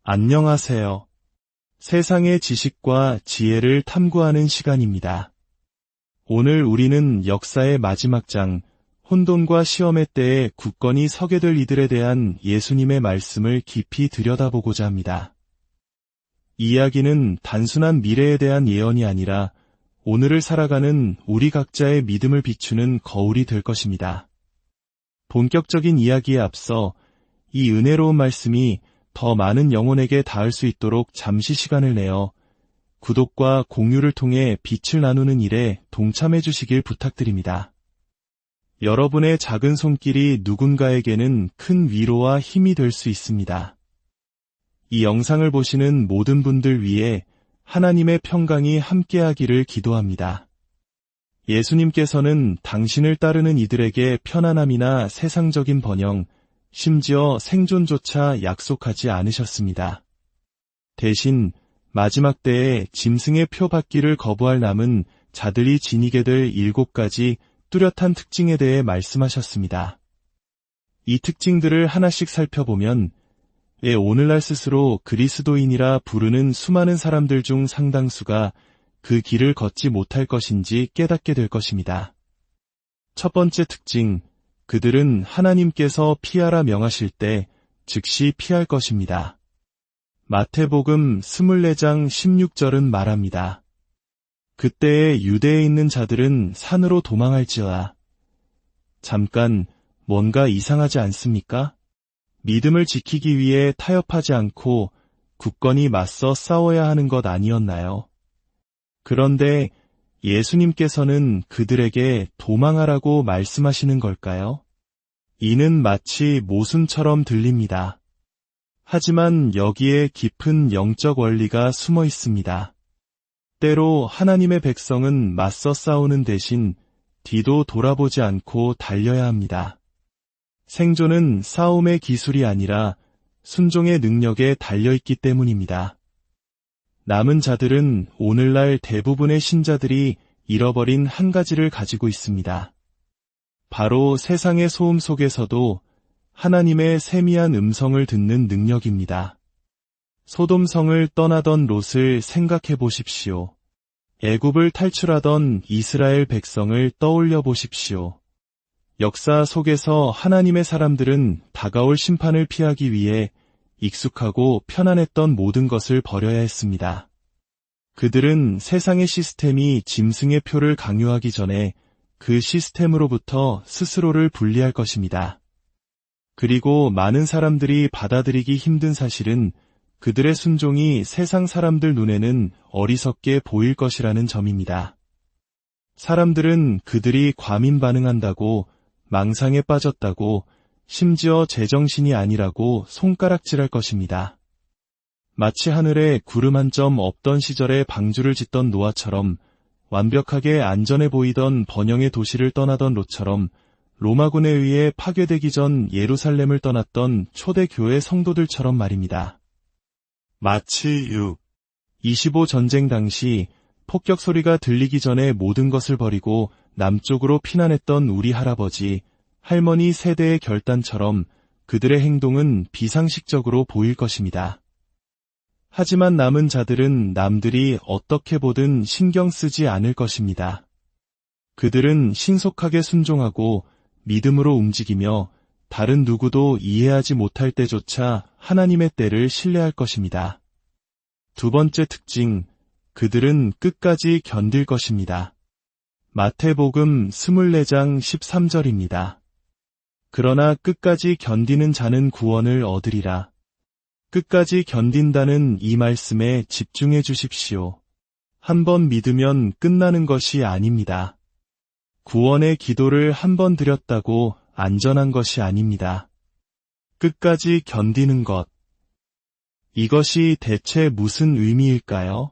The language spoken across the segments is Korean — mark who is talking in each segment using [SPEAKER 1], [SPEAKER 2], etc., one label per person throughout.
[SPEAKER 1] 안녕하세요. 세상의 지식과 지혜를 탐구하는 시간입니다. 오늘 우리는 역사의 마지막 장, 혼돈과 시험의 때에 굳건히 서게 될 이들에 대한 예수님의 말씀을 깊이 들여다보고자 합니다. 이 이야기는 단순한 미래에 대한 예언이 아니라 오늘을 살아가는 우리 각자의 믿음을 비추는 거울이 될 것입니다. 본격적인 이야기에 앞서 이 은혜로운 말씀이 더 많은 영혼에게 닿을 수 있도록 잠시 시간을 내어 구독과 공유를 통해 빛을 나누는 일에 동참해 주시길 부탁드립니다. 여러분의 작은 손길이 누군가에게는 큰 위로와 힘이 될 수 있습니다. 이 영상을 보시는 모든 분들 위해 하나님의 평강이 함께하기를 기도합니다. 예수님께서는 당신을 따르는 이들에게 편안함이나 세상적인 번영, 심지어 생존조차 약속하지 않으셨습니다. 대신 마지막 때에 짐승의 표 받기를 거부할 남은 자들이 지니게 될 7가지 뚜렷한 특징에 대해 말씀하셨습니다. 이 특징들을 하나씩 살펴보면 오늘날 스스로 그리스도인이라 부르는 수많은 사람들 중 상당수가 그 길을 걷지 못할 것인지 깨닫게 될 것입니다. 첫 번째 특징, 그들은 하나님께서 피하라 명하실 때 즉시 피할 것입니다. 마태복음 24장 16절은 말합니다. 그때에 유대에 있는 자들은 산으로 도망할지어다. 잠깐, 뭔가 이상하지 않습니까? 믿음을 지키기 위해 타협하지 않고 굳건히 맞서 싸워야 하는 것 아니었나요? 그런데 예수님께서는 그들에게 도망하라고 말씀하시는 걸까요? 이는 마치 모순처럼 들립니다. 하지만 여기에 깊은 영적 원리가 숨어 있습니다. 때로 하나님의 백성은 맞서 싸우는 대신 뒤도 돌아보지 않고 달려야 합니다. 생존은 싸움의 기술이 아니라 순종의 능력에 달려있기 때문입니다. 남은 자들은 오늘날 대부분의 신자들이 잃어버린 한 가지를 가지고 있습니다. 바로 세상의 소음 속에서도 하나님의 세미한 음성을 듣는 능력입니다. 소돔성을 떠나던 롯을 생각해 보십시오. 애굽을 탈출하던 이스라엘 백성을 떠올려 보십시오. 역사 속에서 하나님의 사람들은 다가올 심판을 피하기 위해 익숙하고 편안했던 모든 것을 버려야 했습니다. 그들은 세상의 시스템이 짐승의 표를 강요하기 전에 그 시스템으로부터 스스로를 분리할 것입니다. 그리고 많은 사람들이 받아들이기 힘든 사실은 그들의 순종이 세상 사람들 눈에는 어리석게 보일 것이라는 점입니다. 사람들은 그들이 과민 반응한다고, 망상에 빠졌다고, 심지어 제정신이 아니라고 손가락질할 것입니다. 마치 하늘에 구름 한 점 없던 시절에 방주를 짓던 노아처럼, 완벽하게 안전해 보이던 번영의 도시를 떠나던 롯처럼, 로마군에 의해 파괴되기 전 예루살렘을 떠났던 초대교회 성도들처럼 말입니다. 마치 6.25 전쟁 당시 폭격 소리가 들리기 전에 모든 것을 버리고 남쪽으로 피난했던 우리 할아버지, 할머니 세대의 결단처럼 그들의 행동은 비상식적으로 보일 것입니다. 하지만 남은 자들은 남들이 어떻게 보든 신경 쓰지 않을 것입니다. 그들은 신속하게 순종하고 믿음으로 움직이며 다른 누구도 이해하지 못할 때조차 하나님의 때를 신뢰할 것입니다. 두 번째 특징, 그들은 끝까지 견딜 것입니다. 마태복음 24장 13절입니다. 그러나 끝까지 견디는 자는 구원을 얻으리라. 끝까지 견딘다는 이 말씀에 집중해 주십시오. 한번 믿으면 끝나는 것이 아닙니다. 구원의 기도를 한번 드렸다고 안전한 것이 아닙니다. 끝까지 견디는 것. 이것이 대체 무슨 의미일까요?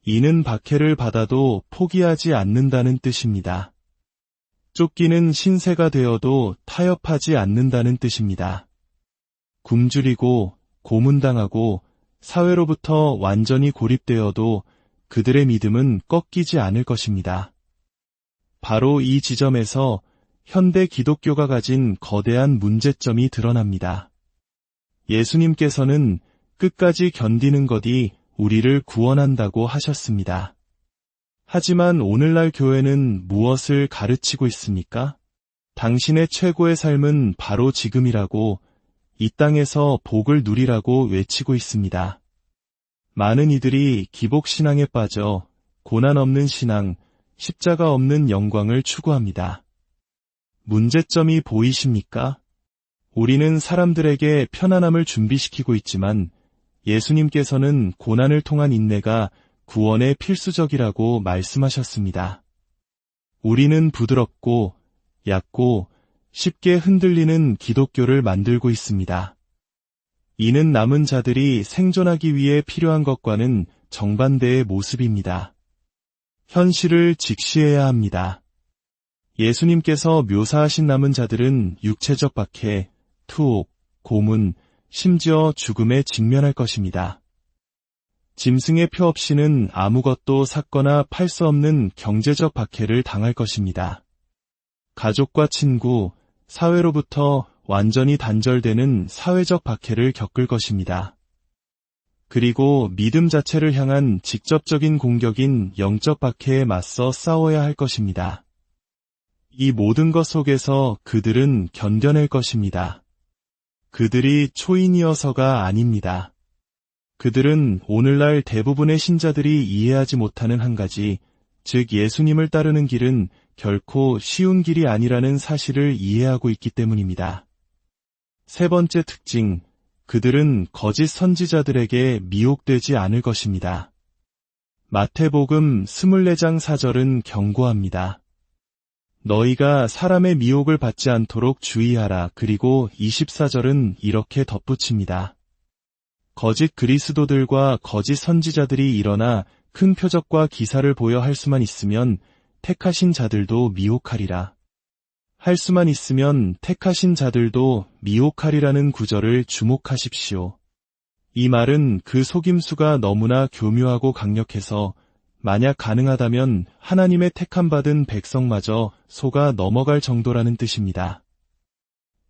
[SPEAKER 1] 이는 박해를 받아도 포기하지 않는다는 뜻입니다. 쫓기는 신세가 되어도 타협하지 않는다는 뜻입니다. 굶주리고 고문당하고 사회로부터 완전히 고립되어도 그들의 믿음은 꺾이지 않을 것입니다. 바로 이 지점에서 현대 기독교가 가진 거대한 문제점이 드러납니다. 예수님께서는 끝까지 견디는 것이 우리를 구원한다고 하셨습니다. 하지만 오늘날 교회는 무엇을 가르치고 있습니까? 당신의 최고의 삶은 바로 지금이라고, 이 땅에서 복을 누리라고 외치고 있습니다. 많은 이들이 기복신앙에 빠져 고난 없는 신앙, 십자가 없는 영광을 추구합니다. 문제점이 보이십니까? 우리는 사람들에게 편안함을 준비시키고 있지만 예수님께서는 고난을 통한 인내가 구원의 필수적이라고 말씀하셨습니다. 우리는 부드럽고 얕고 쉽게 흔들리는 기독교를 만들고 있습니다. 이는 남은 자들이 생존하기 위해 필요한 것과는 정반대의 모습입니다. 현실을 직시해야 합니다. 예수님께서 묘사하신 남은 자들은 육체적 박해, 투옥, 고문, 심지어 죽음에 직면할 것입니다. 짐승의 표 없이는 아무것도 샀거나 팔 수 없는 경제적 박해를 당할 것입니다. 가족과 친구, 사회로부터 완전히 단절되는 사회적 박해를 겪을 것입니다. 그리고 믿음 자체를 향한 직접적인 공격인 영적 박해에 맞서 싸워야 할 것입니다. 이 모든 것 속에서 그들은 견뎌낼 것입니다. 그들이 초인이어서가 아닙니다. 그들은 오늘날 대부분의 신자들이 이해하지 못하는 한 가지, 즉 예수님을 따르는 길은 결코 쉬운 길이 아니라는 사실을 이해하고 있기 때문입니다. 세 번째 특징, 그들은 거짓 선지자들에게 미혹되지 않을 것입니다. 마태복음 24장 4절은 경고합니다. 너희가 사람의 미혹을 받지 않도록 주의하라. 그리고 24절은 이렇게 덧붙입니다. 거짓 그리스도들과 거짓 선지자들이 일어나 큰 표적과 기사를 보여 할 수만 있으면 택하신 자들도 미혹하리라. 할 수만 있으면 택하신 자들도 미혹하리라는 구절을 주목하십시오. 이 말은 그 속임수가 너무나 교묘하고 강력해서 만약 가능하다면 하나님의 택함받은 백성마저 속아 넘어갈 정도라는 뜻입니다.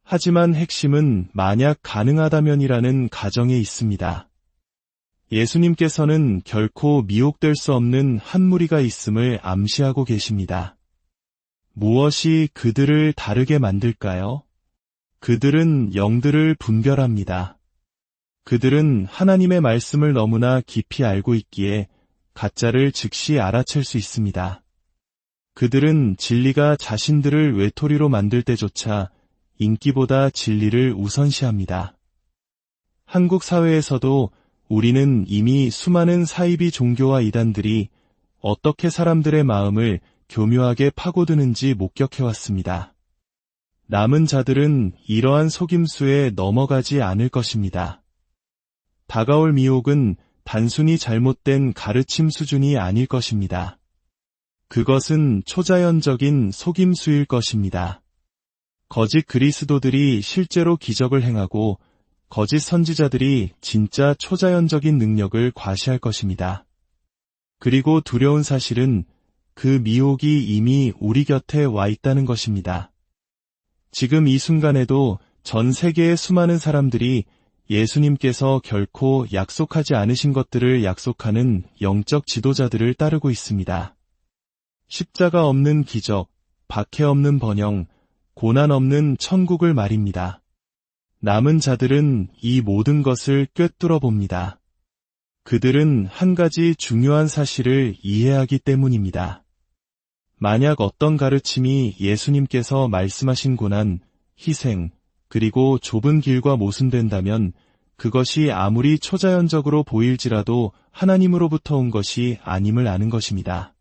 [SPEAKER 1] 하지만 핵심은 만약 가능하다면이라는 가정에 있습니다. 예수님께서는 결코 미혹될 수 없는 한 무리가 있음을 암시하고 계십니다. 무엇이 그들을 다르게 만들까요? 그들은 영들을 분별합니다. 그들은 하나님의 말씀을 너무나 깊이 알고 있기에 가짜를 즉시 알아챌 수 있습니다. 그들은 진리가 자신들을 외톨이로 만들 때조차 인기보다 진리를 우선시합니다. 한국 사회에서도 우리는 이미 수많은 사이비 종교와 이단들이 어떻게 사람들의 마음을 교묘하게 파고드는지 목격해왔습니다. 남은 자들은 이러한 속임수에 넘어가지 않을 것입니다. 다가올 미혹은 단순히 잘못된 가르침 수준이 아닐 것입니다. 그것은 초자연적인 속임수일 것입니다. 거짓 그리스도들이 실제로 기적을 행하고 거짓 선지자들이 진짜 초자연적인 능력을 과시할 것입니다. 그리고 두려운 사실은 그 미혹이 이미 우리 곁에 와 있다는 것입니다. 지금 이 순간에도 전 세계의 수많은 사람들이 예수님께서 결코 약속하지 않으신 것들을 약속하는 영적 지도자들을 따르고 있습니다. 십자가 없는 기적, 박해 없는 번영, 고난 없는 천국을 말입니다. 남은 자들은 이 모든 것을 꿰뚫어 봅니다. 그들은 한 가지 중요한 사실을 이해하기 때문입니다. 만약 어떤 가르침이 예수님께서 말씀하신 고난, 희생, 그리고 좁은 길과 모순된다면 그것이 아무리 초자연적으로 보일지라도 하나님으로부터 온 것이 아님을 아는 것입니다.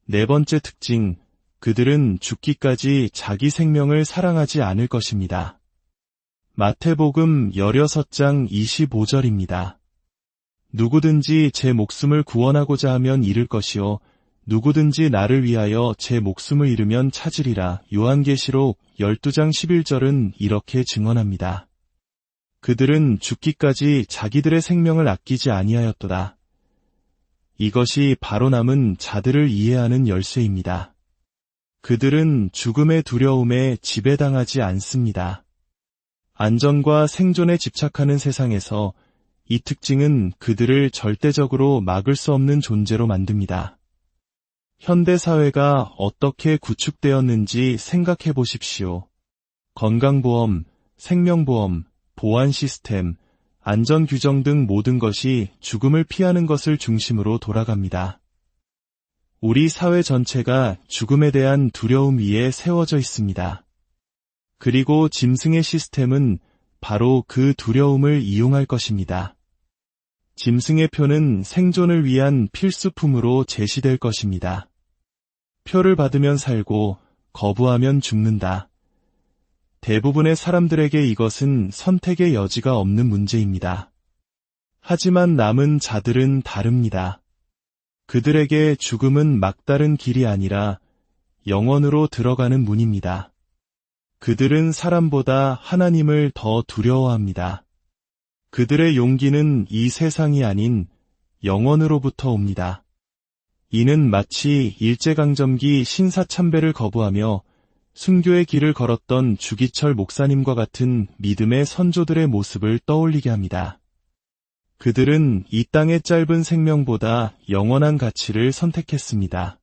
[SPEAKER 1] 네 번째 특징, 그들은 죽기까지 자기 생명을 사랑하지 않을 것입니다. 마태복음 16장 25절입니다. 누구든지 제 목숨을 구원하고자 하면 잃을 것이요 누구든지 나를 위하여 제 목숨을 잃으면 찾으리라. 요한계시록 12장 11절은 이렇게 증언합니다. 그들은 죽기까지 자기들의 생명을 아끼지 아니하였도다. 이것이 바로 남은 자들을 이해하는 열쇠입니다. 그들은 죽음의 두려움에 지배당하지 않습니다. 안전과 생존에 집착하는 세상에서 이 특징은 그들을 절대적으로 막을 수 없는 존재로 만듭니다. 현대 사회가 어떻게 구축되었는지 생각해 보십시오. 건강보험, 생명보험, 보안 시스템, 안전규정 등 모든 것이 죽음을 피하는 것을 중심으로 돌아갑니다. 우리 사회 전체가 죽음에 대한 두려움 위에 세워져 있습니다. 그리고 짐승의 시스템은 바로 그 두려움을 이용할 것입니다. 짐승의 표는 생존을 위한 필수품으로 제시될 것입니다. 표를 받으면 살고 거부하면 죽는다. 대부분의 사람들에게 이것은 선택의 여지가 없는 문제입니다. 하지만 남은 자들은 다릅니다. 그들에게 죽음은 막다른 길이 아니라 영원으로 들어가는 문입니다. 그들은 사람보다 하나님을 더 두려워합니다. 그들의 용기는 이 세상이 아닌 영원으로부터 옵니다. 이는 마치 일제강점기 신사참배를 거부하며 순교의 길을 걸었던 주기철 목사님과 같은 믿음의 선조들의 모습을 떠올리게 합니다. 그들은 이 땅의 짧은 생명보다 영원한 가치를 선택했습니다.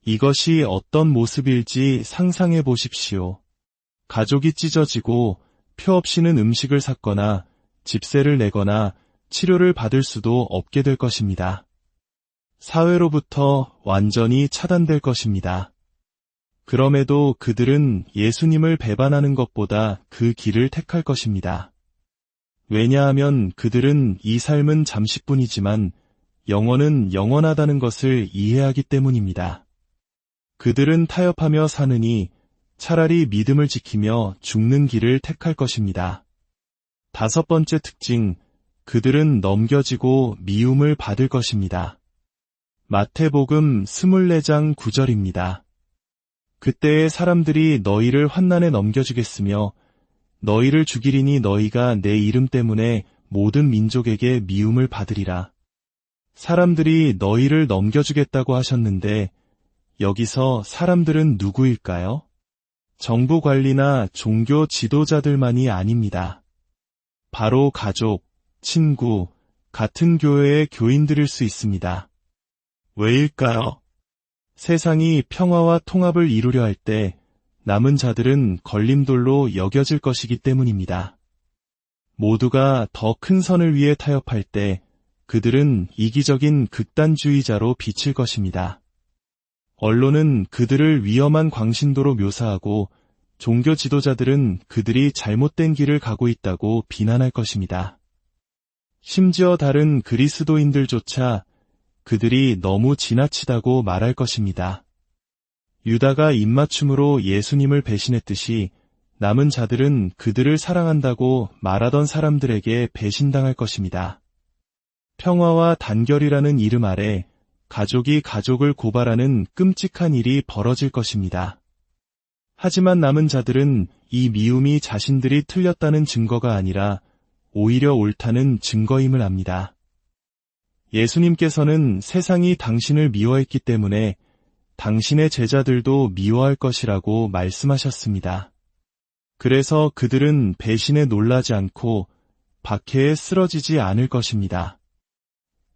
[SPEAKER 1] 이것이 어떤 모습일지 상상해 보십시오. 가족이 찢어지고 표 없이는 음식을 샀거나 집세를 내거나 치료를 받을 수도 없게 될 것입니다. 사회로부터 완전히 차단될 것입니다. 그럼에도 그들은 예수님을 배반하는 것보다 그 길을 택할 것입니다. 왜냐하면 그들은 이 삶은 잠시뿐이지만 영원은 영원하다는 것을 이해하기 때문입니다. 그들은 타협하며 사느니 차라리 믿음을 지키며 죽는 길을 택할 것입니다. 다섯 번째 특징, 그들은 넘겨지고 미움을 받을 것입니다. 마태복음 24장 9절입니다. 그때의 사람들이 너희를 환난에 넘겨주겠으며 너희를 죽이리니 너희가 내 이름 때문에 모든 민족에게 미움을 받으리라. 사람들이 너희를 넘겨주겠다고 하셨는데 여기서 사람들은 누구일까요? 정부 관리나 종교 지도자들만이 아닙니다. 바로 가족, 친구, 같은 교회의 교인들일 수 있습니다. 왜일까요? 세상이 평화와 통합을 이루려 할 때 남은 자들은 걸림돌로 여겨질 것이기 때문입니다. 모두가 더 큰 선을 위해 타협할 때 그들은 이기적인 극단주의자로 비칠 것입니다. 언론은 그들을 위험한 광신도로 묘사하고 종교 지도자들은 그들이 잘못된 길을 가고 있다고 비난할 것입니다. 심지어 다른 그리스도인들조차 그들이 너무 지나치다고 말할 것입니다. 유다가 입맞춤으로 예수님을 배신했듯이 남은 자들은 그들을 사랑한다고 말하던 사람들에게 배신당할 것입니다. 평화와 단결이라는 이름 아래 가족이 가족을 고발하는 끔찍한 일이 벌어질 것입니다. 하지만 남은 자들은 이 미움이 자신들이 틀렸다는 증거가 아니라 오히려 옳다는 증거임을 압니다. 예수님께서는 세상이 당신을 미워했기 때문에 당신의 제자들도 미워할 것이라고 말씀하셨습니다. 그래서 그들은 배신에 놀라지 않고 박해에 쓰러지지 않을 것입니다.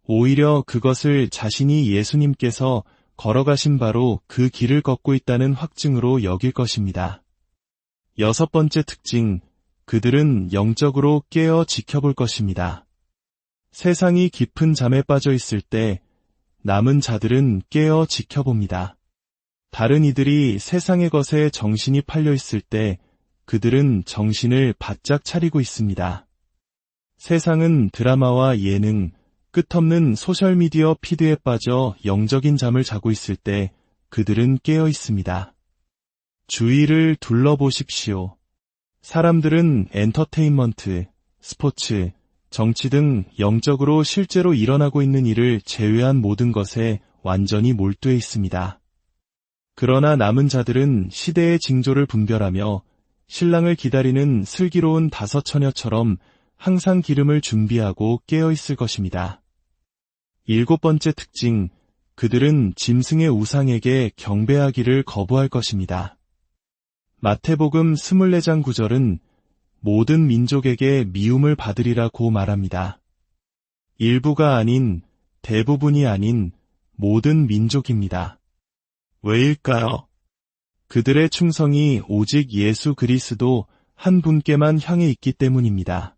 [SPEAKER 1] 오히려 그것을 자신이 예수님께서 걸어가신 바로 그 길을 걷고 있다는 확증으로 여길 것입니다. 여섯 번째 특징, 그들은 영적으로 깨어 지켜볼 것입니다. 세상이 깊은 잠에 빠져 있을 때 남은 자들은 깨어 지켜봅니다. 다른 이들이 세상의 것에 정신이 팔려 있을 때 그들은 정신을 바짝 차리고 있습니다. 세상은 드라마와 예능, 끝없는 소셜미디어 피드에 빠져 영적인 잠을 자고 있을 때 그들은 깨어 있습니다. 주위를 둘러보십시오. 사람들은 엔터테인먼트, 스포츠, 정치 등 영적으로 실제로 일어나고 있는 일을 제외한 모든 것에 완전히 몰두해 있습니다. 그러나 남은 자들은 시대의 징조를 분별하며 신랑을 기다리는 슬기로운 다섯 처녀처럼 항상 기름을 준비하고 깨어 있을 것입니다. 일곱 번째 특징, 그들은 짐승의 우상에게 경배하기를 거부할 것입니다. 마태복음 24장 9절은 모든 민족에게 미움을 받으리라고 말합니다. 일부가 아닌, 대부분이 아닌 모든 민족입니다. 왜일까요? 그들의 충성이 오직 예수 그리스도 한 분께만 향해 있기 때문입니다.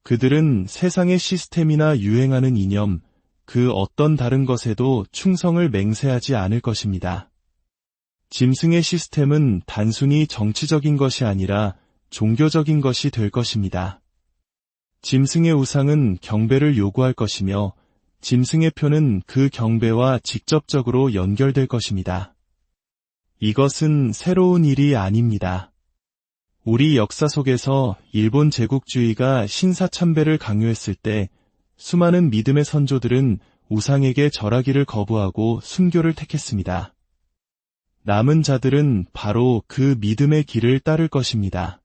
[SPEAKER 1] 그들은 세상의 시스템이나 유행하는 이념, 그 어떤 다른 것에도 충성을 맹세하지 않을 것입니다. 짐승의 시스템은 단순히 정치적인 것이 아니라 종교적인 것이 될 것입니다. 짐승의 우상은 경배를 요구할 것이며 짐승의 표는 그 경배와 직접적으로 연결될 것입니다. 이것은 새로운 일이 아닙니다. 우리 역사 속에서 일본 제국주의가 신사참배를 강요했을 때 수많은 믿음의 선조들은 우상에게 절하기를 거부하고 순교를 택했습니다. 남은 자들은 바로 그 믿음의 길을 따를 것입니다.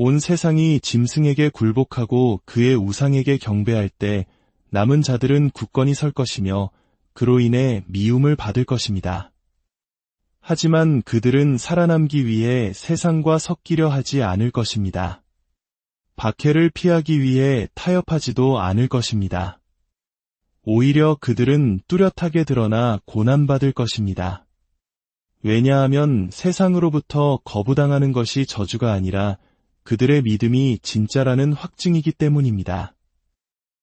[SPEAKER 1] 온 세상이 짐승에게 굴복하고 그의 우상에게 경배할 때 남은 자들은 굳건히 설 것이며 그로 인해 미움을 받을 것입니다. 하지만 그들은 살아남기 위해 세상과 섞이려 하지 않을 것입니다. 박해를 피하기 위해 타협하지도 않을 것입니다. 오히려 그들은 뚜렷하게 드러나 고난받을 것입니다. 왜냐하면 세상으로부터 거부당하는 것이 저주가 아니라 그들의 믿음이 진짜라는 확증이기 때문입니다.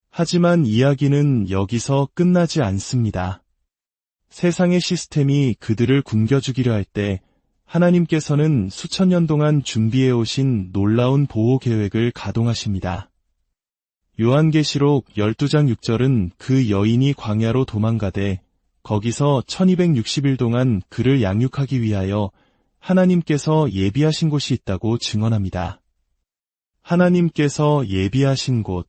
[SPEAKER 1] 하지만 이야기는 여기서 끝나지 않습니다. 세상의 시스템이 그들을 굶겨 죽이려 할 때 하나님께서는 수천 년 동안 준비해 오신 놀라운 보호 계획을 가동하십니다. 요한계시록 12장 6절은 그 여인이 광야로 도망가되 거기서 1260일 동안 그를 양육하기 위하여 하나님께서 예비하신 곳이 있다고 증언합니다. 하나님께서 예비하신 곳,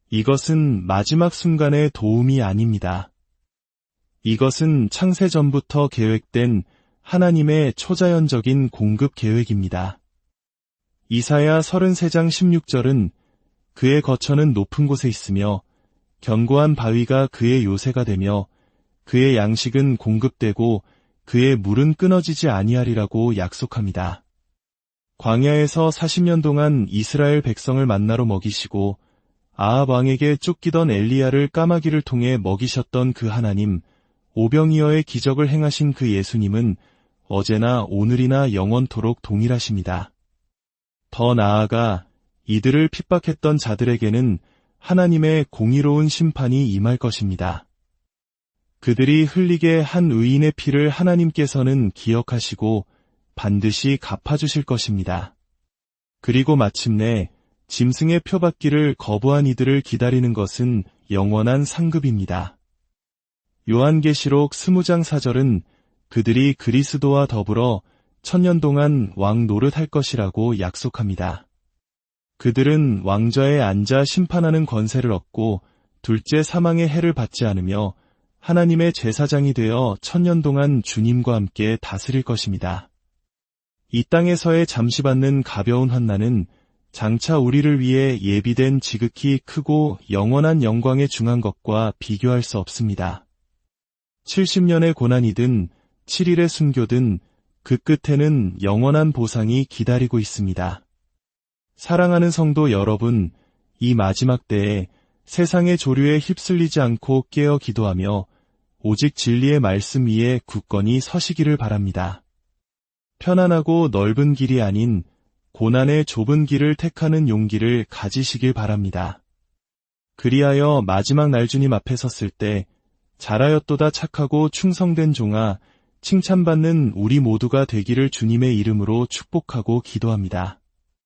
[SPEAKER 1] 이것은 마지막 순간의 도움이 아닙니다. 이것은 창세 전부터 계획된 하나님의 초자연적인 공급 계획입니다. 이사야 33장 16절은 그의 거처는 높은 곳에 있으며 견고한 바위가 그의 요새가 되며 그의 양식은 공급되고 그의 물은 끊어지지 아니하리라고 약속합니다. 광야에서 40년 동안 이스라엘 백성을 만나로 먹이시고 아합 왕에게 쫓기던 엘리야를 까마귀를 통해 먹이셨던 그 하나님, 오병이어의 기적을 행하신 그 예수님은 어제나 오늘이나 영원토록 동일하십니다. 더 나아가 이들을 핍박했던 자들에게는 하나님의 공의로운 심판이 임할 것입니다. 그들이 흘리게 한 의인의 피를 하나님께서는 기억하시고 반드시 갚아주실 것입니다. 그리고 마침내 짐승의 표받기를 거부한 이들을 기다리는 것은 영원한 상급입니다. 요한계시록 20장 4절은 그들이 그리스도와 더불어 1000년 동안 왕 노릇할 것이라고 약속합니다. 그들은 왕좌에 앉아 심판하는 권세를 얻고 둘째 사망의 해를 받지 않으며 하나님의 제사장이 되어 1000년 동안 주님과 함께 다스릴 것입니다. 이 땅에서의 잠시 받는 가벼운 환난은 장차 우리를 위해 예비된 지극히 크고 영원한 영광에 중한 것과 비교할 수 없습니다. 70년의 고난이든 7일의 순교든 그 끝에는 영원한 보상이 기다리고 있습니다. 사랑하는 성도 여러분, 이 마지막 때에 세상의 조류에 휩쓸리지 않고 깨어 기도하며 오직 진리의 말씀 위에 굳건히 서시기를 바랍니다. 편안하고 넓은 길이 아닌 고난의 좁은 길을 택하는 용기를 가지시길 바랍니다. 그리하여 마지막 날 주님 앞에 섰을 때 잘하였도다 착하고 충성된 종아, 칭찬받는 우리 모두가 되기를 주님의 이름으로 축복하고 기도합니다.